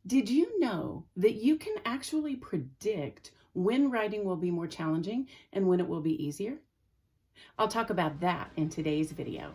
Did you know that you can actually predict when writing will be more challenging and when it will be easier? I'll talk about that in today's video.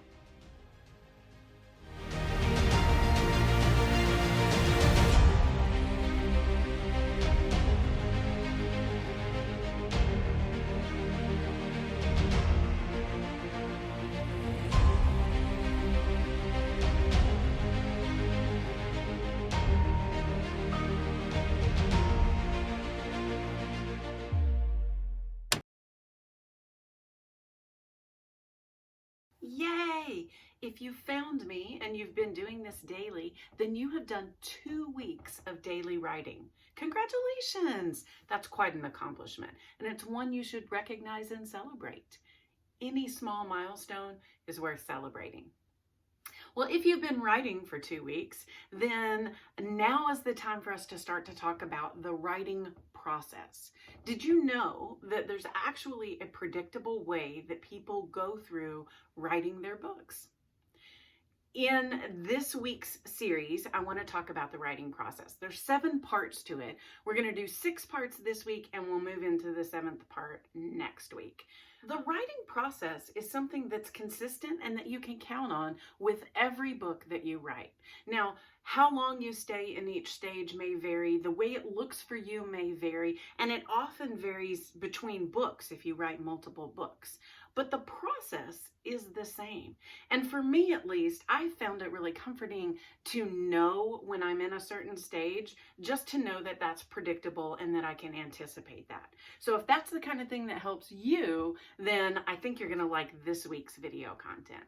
Yay! If you found me and you've been doing this daily, then you have done 2 weeks of daily writing. Congratulations! That's quite an accomplishment, and it's one you should recognize and celebrate. Any small milestone is worth celebrating. Well, if you've been writing for 2 weeks, then now is the time for us to start to talk about the writing process. Did you know that there's actually a predictable way that people go through writing their books? In this week's series, I want to talk about the writing process. There's 7 parts to it. We're going to do 6 parts this week, and we'll move into the 7th part next week. The writing process is something that's consistent and that you can count on with every book that you write. Now, how long you stay in each stage may vary. The way it looks for you may vary, and it often varies between books if you write multiple books. But the process is the same. And for me, at least, I found it really comforting to know when I'm in a certain stage, just to know that that's predictable and that I can anticipate that. So if that's the kind of thing that helps you, then I think you're going to like this week's video content.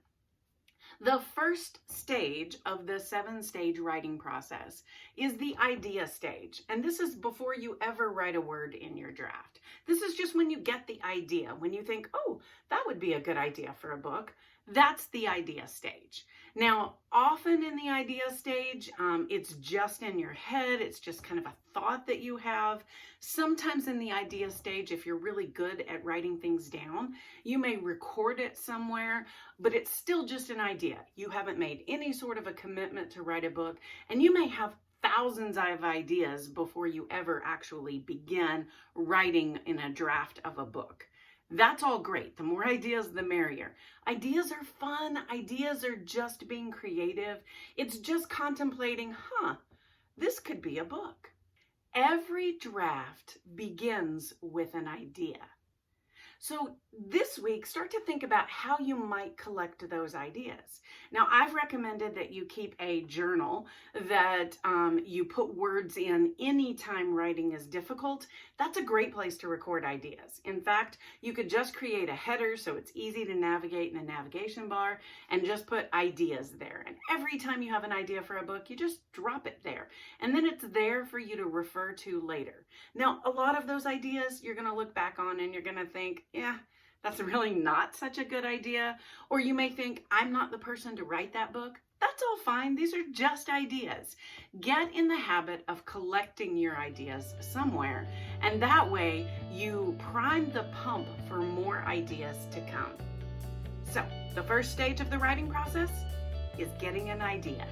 The first stage of the 7-stage writing process is the idea stage. And this is before you ever write a word in your draft. This is just when you get the idea, when you think, oh, that would be a good idea for a book. That's the idea stage. Now, often in the idea stage, it's just in your head. It's just kind of a thought that you have. Sometimes in the idea stage, if you're really good at writing things down, you may record it somewhere, but it's still just an idea. You haven't made any sort of a commitment to write a book, and you may have thousands of ideas before you ever actually begin writing in a draft of a book. That's all great. The more ideas, the merrier. Ideas are fun. Ideas are just being creative. It's just contemplating, this could be a book. Every draft begins with an idea. So this week, start to think about how you might collect those ideas. Now, I've recommended that you keep a journal that you put words in anytime writing is difficult. That's a great place to record ideas. In fact, you could just create a header so it's easy to navigate in the navigation bar and just put ideas there. And every time you have an idea for a book, you just drop it there. And then it's there for you to refer to later. Now, a lot of those ideas you're going to look back on and you're going to think, yeah, that's really not such a good idea. Or you may think, I'm not the person to write that book. That's all fine. These are just ideas. Get in the habit of collecting your ideas somewhere, and that way you prime the pump for more ideas to come. So, the first stage of the writing process is getting an idea.